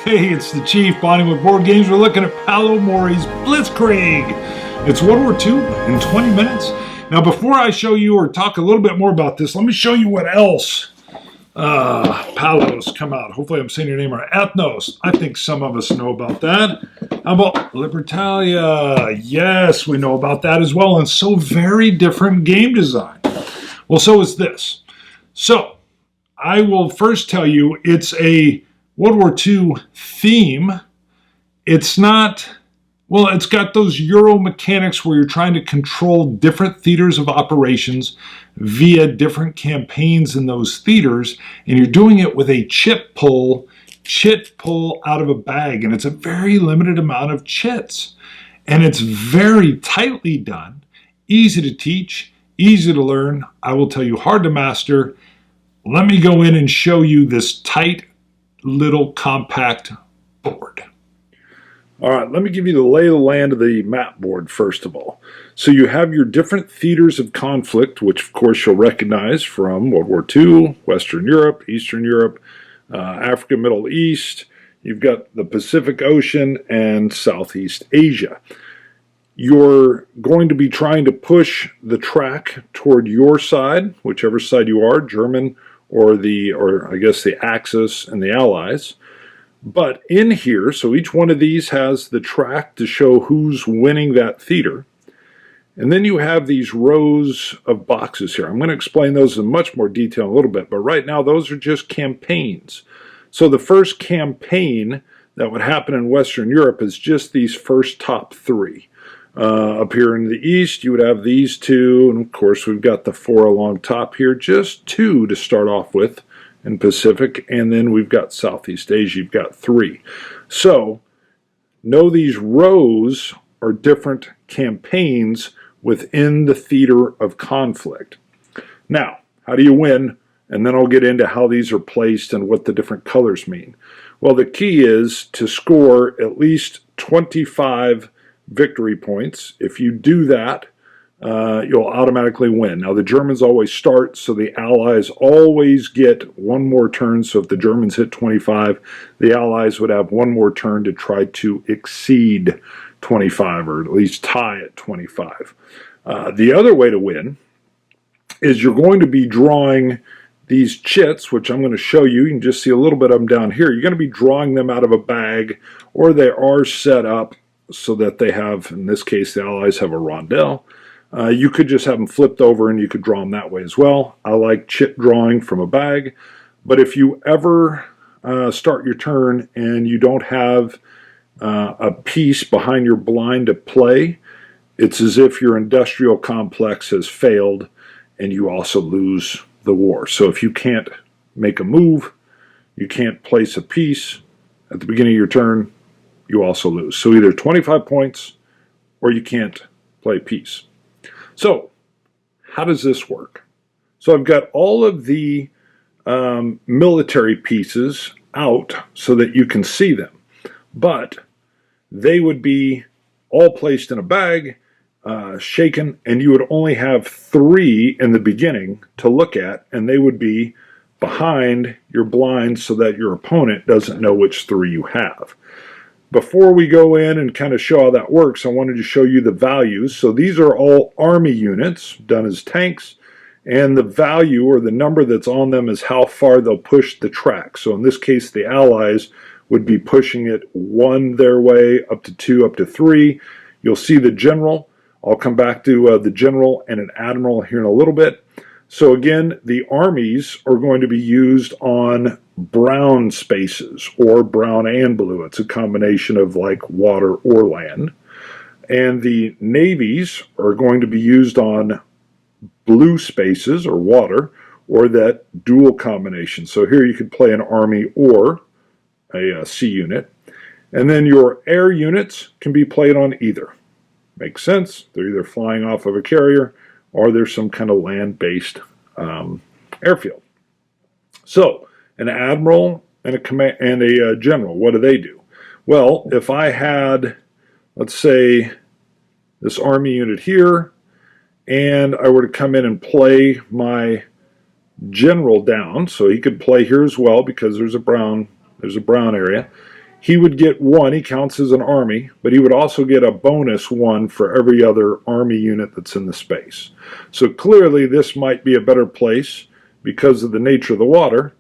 Hey, it's the Chief, bonding with board games. We're looking at Paolo Mori's Blitzkrieg. It's World War II in 20 minutes. Now, before I show you or talk a little bit more about this, let me show you what else Paolo's come out. Hopefully I'm saying your name right. Ethnos. I think some of us know about that. How about Libertalia? Yes, we know about that as well. And so very different game design. Well, so is this. So, I will first tell you it's a World War II theme. It's not, well, it's got those Euro mechanics where you're trying to control different theaters of operations via different campaigns in those theaters, and you're doing it with a chit pull out of a bag, and it's a very limited amount of chits. And it's very tightly done, easy to teach, easy to learn. I will tell you, hard to master. Let me go in and show you this tight little compact board. All right, let me give you the lay of the land of the map board first of all. So you have your different theaters of conflict, which of course you'll recognize from World War II, Western Europe, Eastern Europe, Africa, Middle East. You've got the Pacific Ocean and Southeast Asia. You're going to be trying to push the track toward your side, whichever side you are, German or I guess the Axis and the Allies. But in here, so each one of these has the track to show who's winning that theater. And then you have these rows of boxes here. I'm going to explain those in much more detail in a little bit, but right now those are just campaigns. So the first campaign that would happen in Western Europe is just these first top three. Up here in the east, you would have these two, and of course we've got the four along top here, just two to start off with in Pacific, and then we've got Southeast Asia, you've got three. So, know these rows are different campaigns within the theater of conflict. Now, how do you win? And then I'll get into how these are placed and what the different colors mean. Well, the key is to score at least 25 victory points. If you do that, you'll automatically win. Now, the Germans always start, so the Allies always get one more turn. So if the Germans hit 25, the Allies would have one more turn to try to exceed 25, or at least tie at 25. The other way to win is you're going to be drawing these chits, which I'm going to show you. You can just see a little bit of them down here. You're going to be drawing them out of a bag, or they are set up so that they have, in this case, the Allies have a rondelle. You could just have them flipped over and you could draw them that way as well. I like chit drawing from a bag, but if you ever start your turn and you don't have a piece behind your blind to play, it's as if your industrial complex has failed and you also lose the war. So if you can't make a move, you can't place a piece at the beginning of your turn, you also lose. So either 25 points or you can't play peace. So how does this work? So I've got all of the military pieces out so that you can see them, but they would be all placed in a bag, shaken, and you would only have three in the beginning to look at, and they would be behind your blind so that your opponent doesn't know which three you have. Before we go in and kind of show how that works, I wanted to show you the values. So these are all army units done as tanks, and the value or the number that's on them is how far they'll push the track. So in this case, the Allies would be pushing it one their way, up to two, up to three. You'll see the general. I'll come back to the general and an admiral here in a little bit. So again, the armies are going to be used on brown spaces, or brown and blue. It's a combination of like water or land. And the navies are going to be used on blue spaces or water, or that dual combination. So here you could play an army or a sea unit. And then your air units can be played on either. Makes sense. They're either flying off of a carrier or there's some kind of land-based airfield. So an admiral and a general, what do they do? Well, if I had, let's say, this army unit here, and I were to come in and play my general down, so he could play here as well because there's a brown area. he would get 1, he counts as an army, but he would also get a bonus 1 for every other army unit that's in the space. So clearly this might be a better place because of the nature of the water,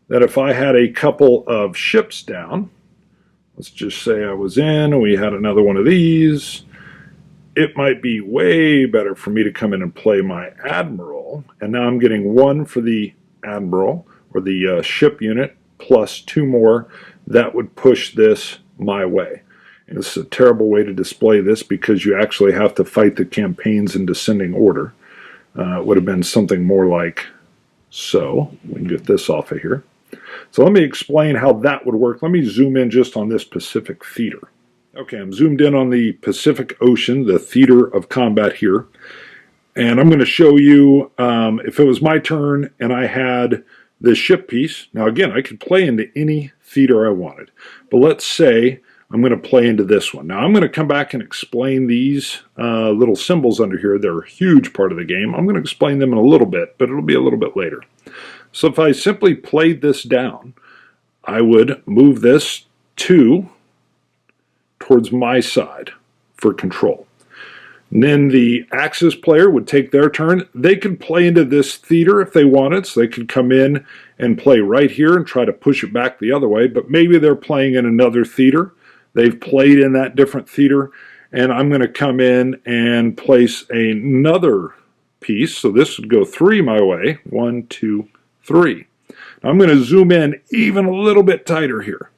that if I had a couple of ships down, let's just say I was in and we had another one of these, it might be way better for me to come in and play my admiral, and now I'm getting 1 for the admiral, or the ship unit, plus 2 more. That would push this my way. And this is a terrible way to display this because you actually have to fight the campaigns in descending order. It would have been something more like so. We can get this off of here. So let me explain how that would work. Let me zoom in just on this Pacific theater. Okay, I'm zoomed in on the Pacific Ocean, the theater of combat here. And I'm going to show you, if it was my turn and I had this ship piece. Now again, I could play into any theater I wanted. But let's say I'm going to play into this one. Now I'm going to come back and explain these little symbols under here. They're a huge part of the game. I'm going to explain them in a little bit, but it'll be a little bit later. So if I simply played this down, I would move this towards my side for control. And then the Axis player would take their turn. They could play into this theater if they wanted, so they could come in and play right here and try to push it back the other way, but maybe they're playing in another theater. They've played in that different theater, and I'm going to come in and place another piece. So this would go 3 my way. 1, 2, 3. Now I'm going to zoom in even a little bit tighter here.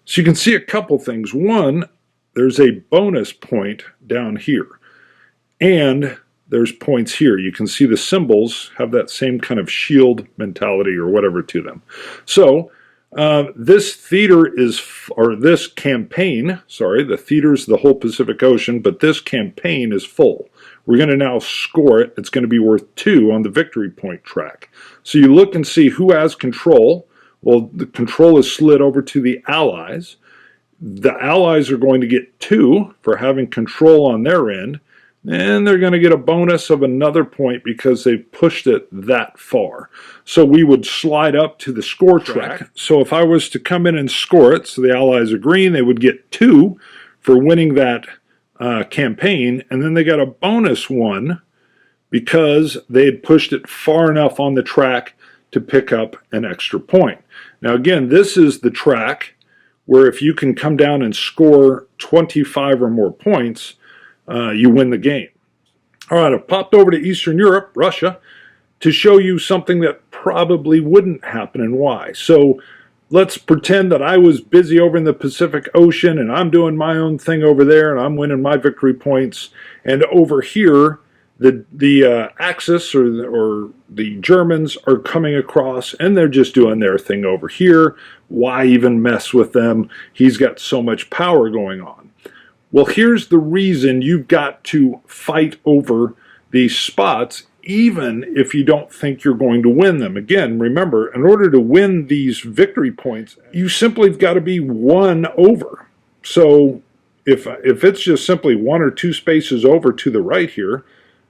So you can see a couple things. One, there's a bonus point down here. And there's points here. You can see the symbols have that same kind of shield mentality or whatever to them. So this theater is, or this campaign, sorry, the theater's the whole Pacific Ocean, but this campaign is full. We're going to now score it. It's going to be worth 2 on the victory point track. So you look and see who has control. Well, the control is slid over to the Allies. The Allies are going to get 2 for having control on their end. And they're going to get a bonus of another point because they've pushed it that far. So we would slide up to the score track. So if I was to come in and score it, so the Allies are green, they would get 2 for winning that campaign, and then they got a bonus 1 because they had pushed it far enough on the track to pick up an extra point. Now again, this is the track where if you can come down and score 25 or more points, you win the game. All right, I've popped over to Eastern Europe, Russia, to show you something that probably wouldn't happen and why. So let's pretend that I was busy over in the Pacific Ocean and I'm doing my own thing over there and I'm winning my victory points. And over here, the Axis or the Germans are coming across and they're just doing their thing over here. Why even mess with them? He's got so much power going on. Well, here's the reason you've got to fight over these spots, even if you don't think you're going to win them. Again, remember, in order to win these victory points, you simply have got to be 1 over. So if it's just simply 1 or 2 spaces over to the right here,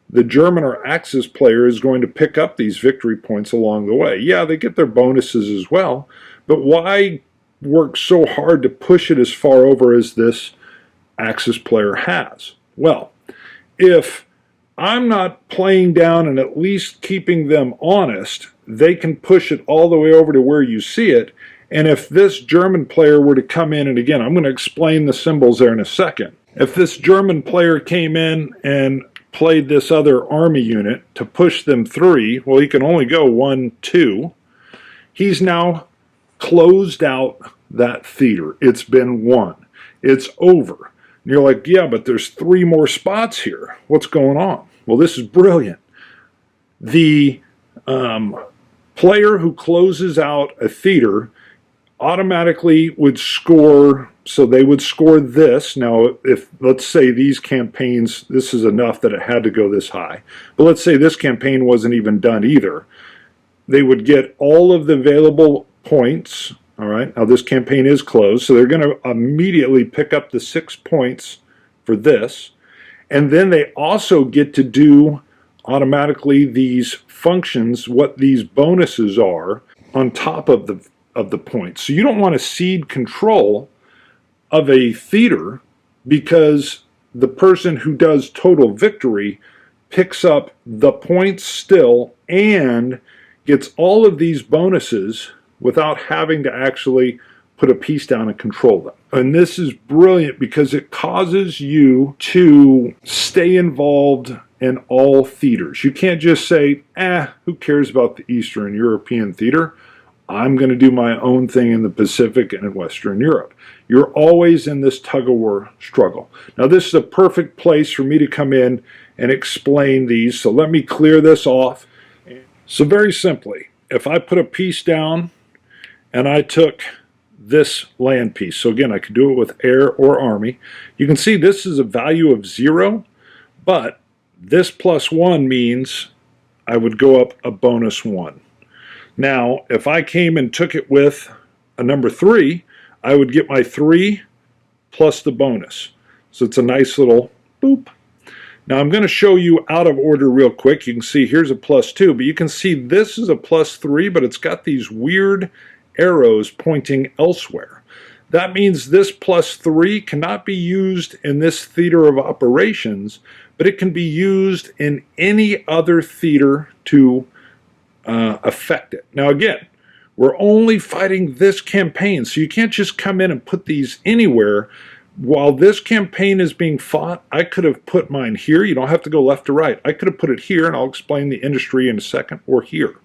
the German or Axis player is going to pick up these victory points along the way. Yeah, they get their bonuses as well, but why work so hard to push it as far over as this Axis player has? Well, if I'm not playing down and at least keeping them honest, they can push it all the way over to where you see it. And if this German player were to come in, and again, I'm going to explain the symbols there in a second. If this German player came in and played this other army unit to push them 3, well, he can only go 1, 2. He's now closed out that theater. It's been won. It's over. And you're like, yeah, but there's 3 more spots here. What's going on? Well, this is brilliant. The player who closes out a theater automatically would score, so they would score this. Now, if, let's say these campaigns, this is enough that it had to go this high. But let's say this campaign wasn't even done either. They would get all of the available points. All right, now this campaign is closed, so they're going to immediately pick up the 6 points for this. And then they also get to do automatically these functions, what these bonuses are, on top of the points. So you don't want to cede control of a theater, because the person who does total victory picks up the points still and gets all of these bonuses without having to actually put a piece down and control them. And this is brilliant because it causes you to stay involved in all theaters. You can't just say, who cares about the Eastern European theater? I'm going to do my own thing in the Pacific and in Western Europe. You're always in this tug-of-war struggle. Now, this is a perfect place for me to come in and explain these. So let me clear this off. So very simply, if I put a piece down and I took this land piece, so again, I could do it with air or army, you can see this is a value of 0, but this +1 means I would go up a bonus 1. Now, if I came and took it with a number 3, I would get my 3 plus the bonus. So it's a nice little boop. Now I'm going to show you out of order real quick. You can see here's a +2, but you can see this is a +3, but it's got these weird arrows pointing elsewhere. That means this +3 cannot be used in this theater of operations, but it can be used in any other theater to affect it. Now again, we're only fighting this campaign, so you can't just come in and put these anywhere. While this campaign is being fought, I could have put mine here. You don't have to go left to right. I could have put it here, and I'll explain the industry in a second, or here.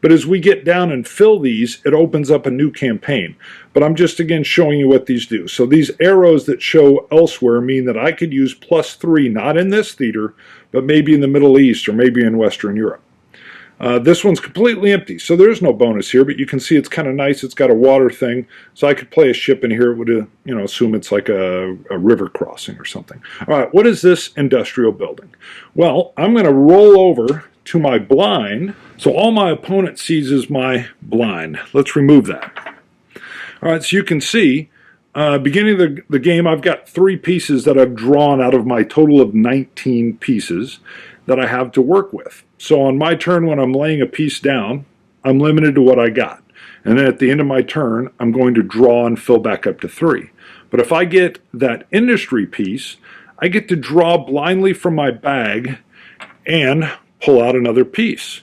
But as we get down and fill these, it opens up a new campaign. But I'm just, again, showing you what these do. So these arrows that show elsewhere mean that I could use +3, not in this theater, but maybe in the Middle East or maybe in Western Europe. This one's completely empty, so there's no bonus here, but you can see it's kind of nice. It's got a water thing, so I could play a ship in here. It would, assume it's like a river crossing or something. All right, what is this industrial building? Well, I'm going to roll over to my blind, so all my opponent sees is my blind. Let's remove that. All right, so you can see, beginning of the game, I've got 3 pieces that I've drawn out of my total of 19 pieces that I have to work with. So on my turn, when I'm laying a piece down, I'm limited to what I got. And then at the end of my turn, I'm going to draw and fill back up to 3. But if I get that industry piece, I get to draw blindly from my bag and pull out another piece.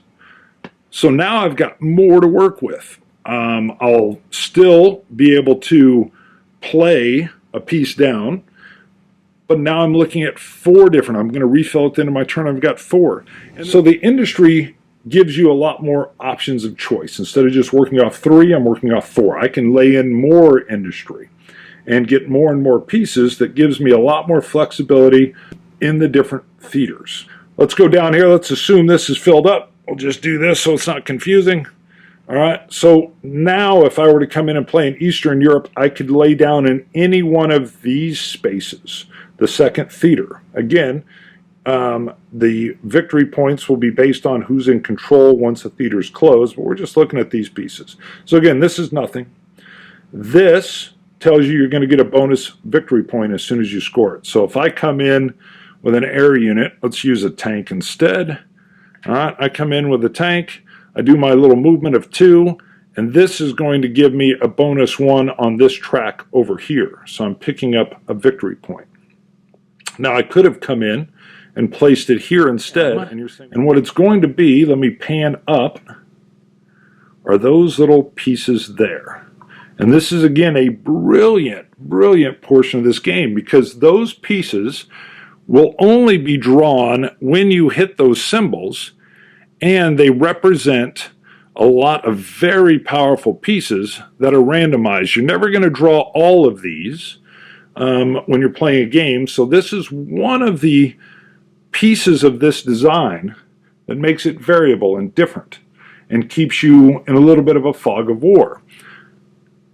So now I've got more to work with. I'll still be able to play a piece down, but now I'm looking at 4 different. I'm going to refill at the end of my turn. I've got 4. And so the industry gives you a lot more options of choice. Instead of just working off 3, I'm working off 4. I can lay in more industry and get more and more pieces. That gives me a lot more flexibility in the different theaters. Let's go down here. Let's assume this is filled up. We'll just do this so it's not confusing. All right, so now if I were to come in and play in Eastern Europe, I could lay down in any one of these spaces, the second theater. Again, the victory points will be based on who's in control once the theater is closed, but we're just looking at these pieces. So again, this is nothing. This tells you you're going to get a bonus victory point as soon as you score it. So if I come in with an air unit, let's use a tank instead. All right, I come in with a tank. I do my little movement of 2, and this is going to give me a bonus 1 on this track over here. So I'm picking up a victory point. Now I could have come in and placed it here instead, and what it's going to be, let me pan up, are those little pieces there. And this is, again, a brilliant, brilliant portion of this game, because those pieces will only be drawn when you hit those symbols, and they represent a lot of very powerful pieces that are randomized. You're never going to draw all of these when you're playing a game, so this is one of the pieces of this design that makes it variable and different and keeps you in a little bit of a fog of war.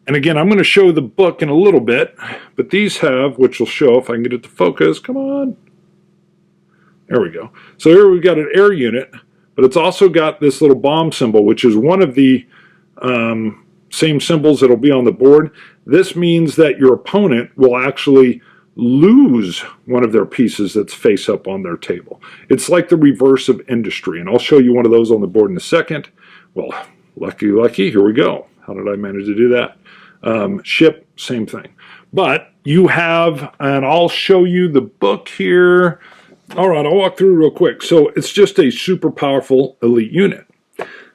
And again, I'm going to show the book in a little bit, but these have, which will show if I can get it to focus, come on. There we go. So here we've got an air unit, but it's also got this little bomb symbol, which is one of the same symbols that will be on the board. This means that your opponent will actually lose one of their pieces that's face up on their table. It's like the reverse of industry, and I'll show you one of those on the board in a second. Well, lucky, here we go. How did I manage to do that? Ship, same thing. But you have, and I'll show you the book here. All right, I'll walk through real quick. So it's just a super powerful elite unit.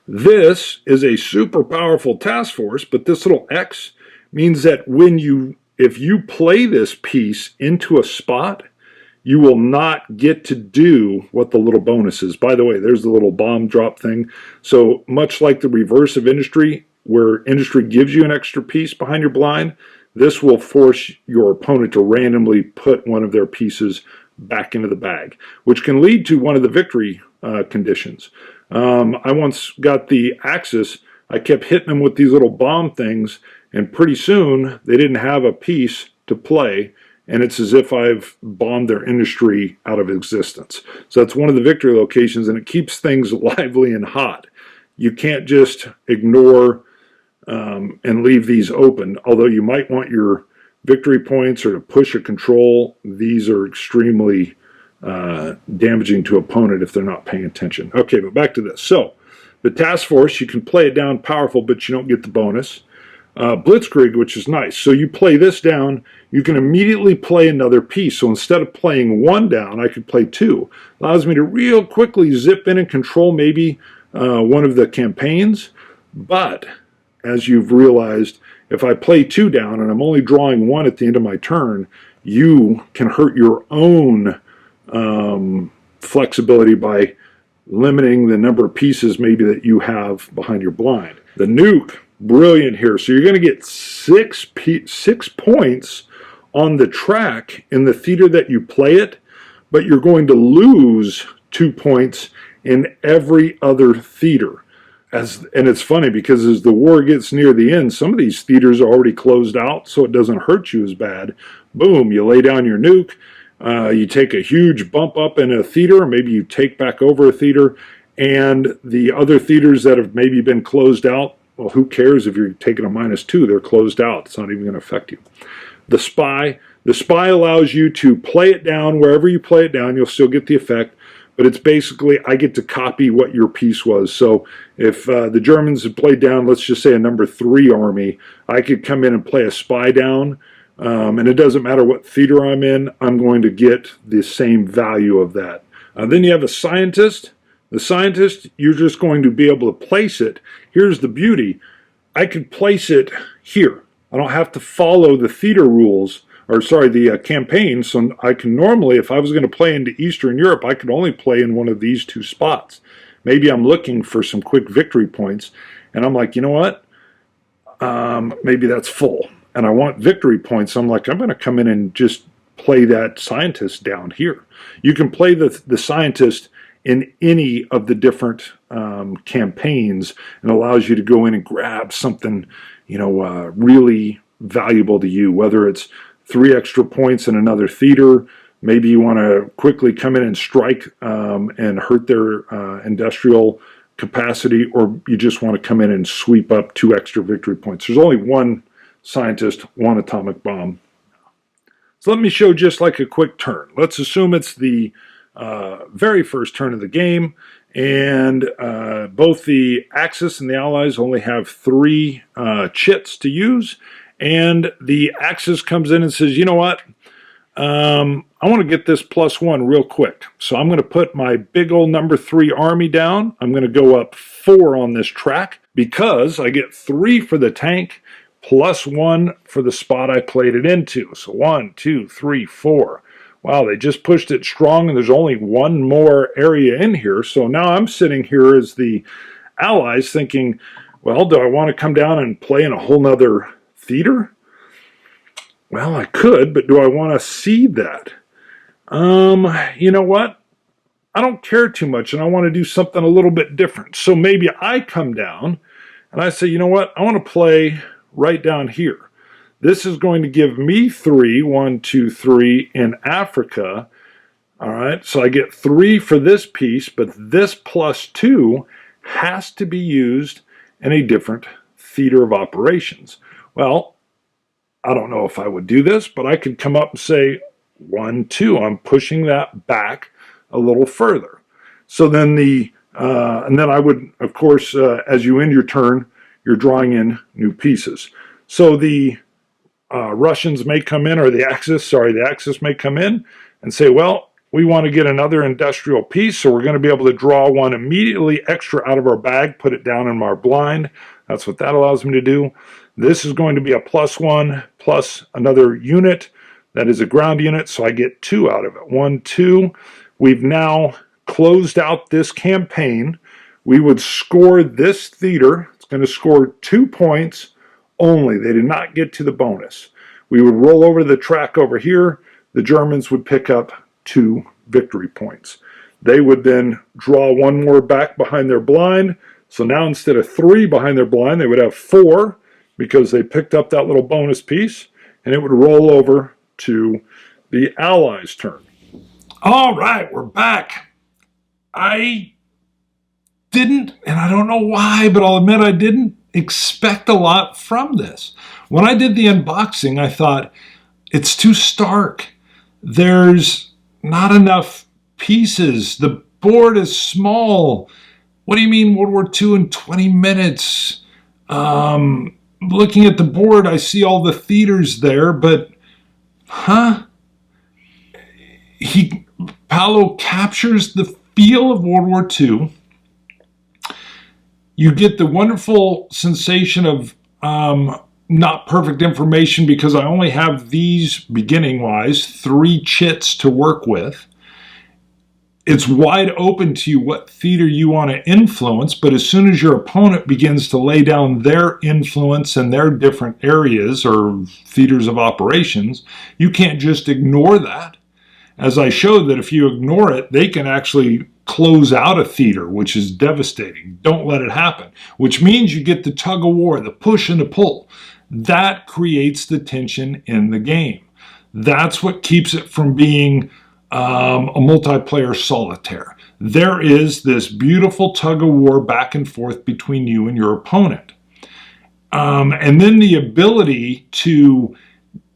This is a super powerful task force, but this little X means that if you play this piece into a spot, you will not get to do what the little bonus is. By the way, there's the little bomb drop thing. So much like the reverse of industry, where industry gives you an extra piece behind your blind, this will force your opponent to randomly put one of their pieces back into the bag, which can lead to one of the victory conditions. I once got the Axis. I kept hitting them with these little bomb things, and pretty soon they didn't have a piece to play, and it's as if I've bombed their industry out of existence. So that's one of the victory locations, and it keeps things lively and hot. You can't just ignore and leave these open, although you might want your victory points or to push a control. These are extremely damaging to opponent if they're not paying attention. Okay, but back to this. So the task force, you can play it down powerful, but you don't get the bonus. Blitzkrieg, which is nice. So you play this down, you can immediately play another piece. So instead of playing one down, I could play two. Allows me to real quickly zip in and control maybe one of the campaigns. But as you've realized, if I play two down and I'm only drawing one at the end of my turn, you can hurt your own flexibility by limiting the number of pieces maybe that you have behind your blind. The nuke, brilliant here. So you're going to get 6 points on the track in the theater that you play it, but you're going to lose 2 points in every other theater. And it's funny because as the war gets near the end, some of these theaters are already closed out, so it doesn't hurt you as bad. Boom, you lay down your nuke, you take a huge bump up in a theater, or maybe you take back over a theater, and the other theaters that have maybe been closed out, well, who cares if you're taking a -2? They're closed out. It's not even going to affect you. The spy allows you to play it down. Wherever you play it down, you'll still get the effect. But it's basically, I get to copy what your piece was. So if the Germans had played down, let's just say a number 3 army, I could come in and play a spy down. And it doesn't matter what theater I'm in, I'm going to get the same value of that. Then you have a scientist. The scientist, you're just going to be able to place it. Here's the beauty. I could place it here. I don't have to follow the theater rules, or sorry, the campaign. So I can normally, if I was going to play into Eastern Europe, I could only play in one of these 2 spots. Maybe I'm looking for some quick victory points, and I'm like, you know what? Maybe that's full, and I want victory points. I'm like, I'm going to come in and just play that scientist down here. You can play the scientist in any of the different campaigns, and allows you to go in and grab something, really valuable to you, whether it's 3 extra points in another theater. Maybe you want to quickly come in and strike and hurt their industrial capacity, or you just want to come in and sweep up 2 extra victory points. There's only 1 scientist, 1 atomic bomb. So let me show just like a quick turn. Let's assume it's the very first turn of the game, and both the Axis and the Allies only have 3 chits to use. And the Axis comes in and says, you know what, I want to get this +1 real quick. So I'm going to put my big old number 3 army down. I'm going to go up 4 on this track because I get 3 for the tank +1 for the spot I played it into. So 1, 2, 3, 4. Wow, they just pushed it strong, and there's only 1 more area in here. So now I'm sitting here as the Allies thinking, well, do I want to come down and play in a whole nother theater? Well, I could, but do I want to seed that? You know what? I don't care too much, and I want to do something a little bit different. So maybe I come down and I say, you know what? I want to play right down here. This is going to give me 3, 1, 2, 3 in Africa. All right, so I get 3 for this piece, but this +2 has to be used in a different theater of operations. Well, I don't know if I would do this, but I could come up and say 1, 2. I'm pushing that back a little further. So then and then I would, of course, as you end your turn, you're drawing in new pieces. So Russians may come in, or the Axis may come in and say, well, we want to get another industrial piece, so we're going to be able to draw one immediately extra out of our bag, put it down in our blind. That's what that allows me to do. This is going to be a +1 plus another unit. That is a ground unit, so I get 2 out of it. 1, 2. We've now closed out this campaign. We would score this theater. It's going to score 2 points only. They did not get to the bonus. We would roll over the track over here. The Germans would pick up 2 victory points. They would then draw 1 more back behind their blind. So now instead of 3 behind their blind, they would have 4 because they picked up that little bonus piece, and it would roll over to the Allies' turn. All right, we're back. I didn't, and I don't know why, but I'll admit I didn't expect a lot from this. When I did the unboxing, I thought, it's too stark. There's not enough pieces. The board is small. What do you mean World War II in 20 minutes? Looking at the board, I see all the theaters there, but, Paolo captures the feel of World War II. You get the wonderful sensation of not perfect information because I only have these, beginning-wise, 3 chits to work with. It's wide open to you what theater you want to influence, but as soon as your opponent begins to lay down their influence in their different areas or theaters of operations, you can't just ignore that. As I showed that if you ignore it, they can actually close out a theater, which is devastating. Don't let it happen, which means you get the tug of war, the push and the pull. That creates the tension in the game. That's what keeps it from being a multiplayer solitaire. There is this beautiful tug of war back and forth between you and your opponent. And then the ability to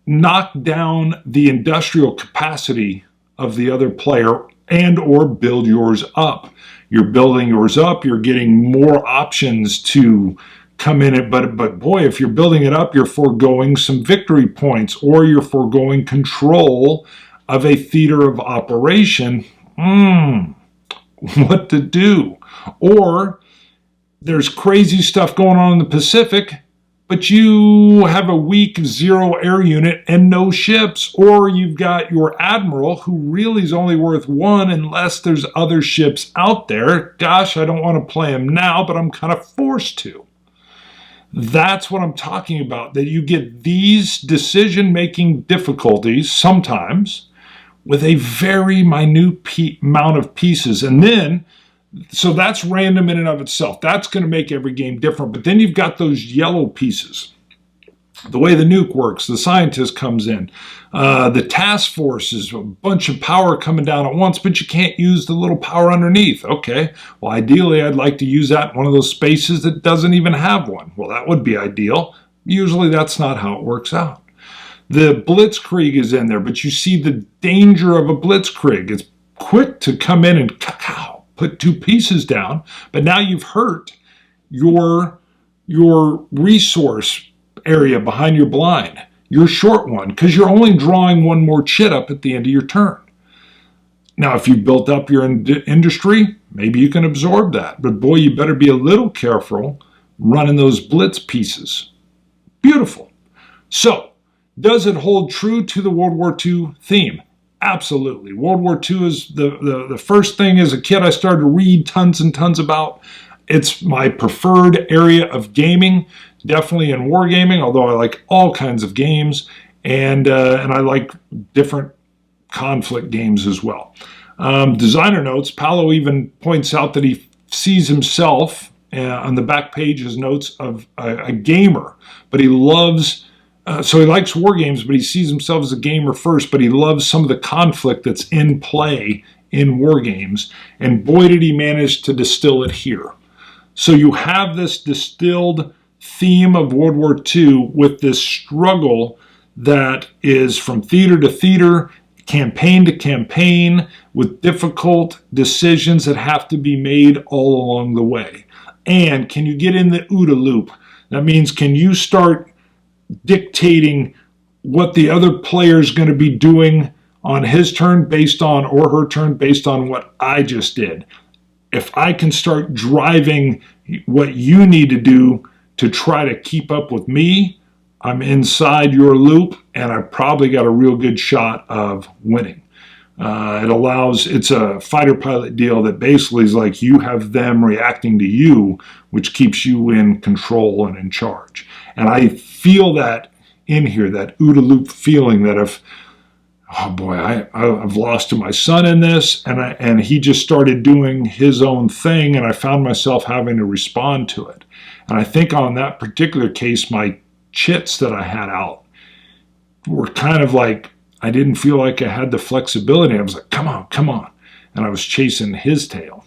knock down the industrial capacity of the other player and or build yours up. You're building yours up, you're getting more options to come in it, but boy, if you're building it up, you're foregoing some victory points or you're foregoing control of a theater of operation. What to do? Or there's crazy stuff going on in the Pacific, but you have a weak 0 air unit and no ships, or you've got your admiral who really is only worth 1 unless there's other ships out there. Gosh, I don't want to play him now, but I'm kind of forced to. That's what I'm talking about, that you get these decision-making difficulties sometimes with a very minute amount of pieces. And then, so that's random in and of itself. That's going to make every game different. But then you've got those yellow pieces. The way the nuke works, the scientist comes in. The task force is a bunch of power coming down at once, but you can't use the little power underneath. Okay, well, ideally, I'd like to use that in one of those spaces that doesn't even have one. Well, that would be ideal. Usually, that's not how it works out. The Blitzkrieg is in there, but you see the danger of a Blitzkrieg. It's quick to come in and put 2 pieces down, but now you've hurt your resource area behind your blind, your short one, because you're only drawing 1 more chit up at the end of your turn. Now, if you built up your industry, maybe you can absorb that, but boy, you better be a little careful running those blitz pieces. Beautiful. So, does it hold true to the World War II theme? Absolutely. World War II is the first thing as a kid I started to read tons and tons about. It's my preferred area of gaming, definitely in wargaming, although I like all kinds of games, and I like different conflict games as well. Designer notes, Paolo even points out that he sees himself on the back page as notes of a gamer, but he loves... So he likes war games, but he sees himself as a gamer first, but he loves some of the conflict that's in play in war games. And boy, did he manage to distill it here. So you have this distilled theme of World War II with this struggle that is from theater to theater, campaign to campaign, with difficult decisions that have to be made all along the way. And can you get in the OODA loop? That means, can you start dictating what the other player is going to be doing on his turn based on, or her turn based on what I just did. If I can start driving what you need to do to try to keep up with me, I'm inside your loop, and I probably got a real good shot of winning. It's a fighter pilot deal that basically is like you have them reacting to you, which keeps you in control and in charge. And I feel that in here, that OODA loop feeling that if, oh boy, I've lost to my son in this, and he just started doing his own thing, and I found myself having to respond to it. And I think on that particular case, my chits that I had out were kind of like, I didn't feel like I had the flexibility. I was like, come on, come on. And I was chasing his tail.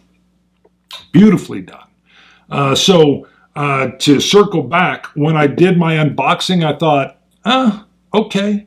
Beautifully done. So to circle back, when I did my unboxing, I thought, okay.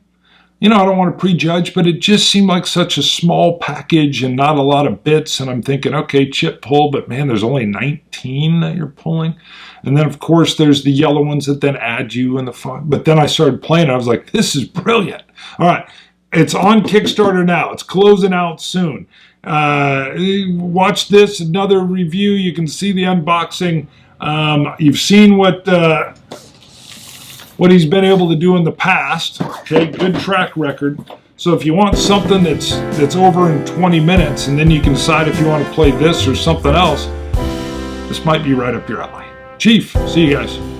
You know, I don't want to prejudge, but it just seemed like such a small package and not a lot of bits. And I'm thinking, okay, chip pull, but man, there's only 19 that you're pulling. And then, of course, there's the yellow ones that then add you in the fun. But then I started playing. I was like, this is brilliant. All right. It's on Kickstarter now. It's closing out soon. Watch this, another review. You can see the unboxing. You've seen what he's been able to do in the past. Okay, good track record. So if you want something that's over in 20 minutes, and then you can decide if you want to play this or something else, this might be right up your alley. Chief, see you guys.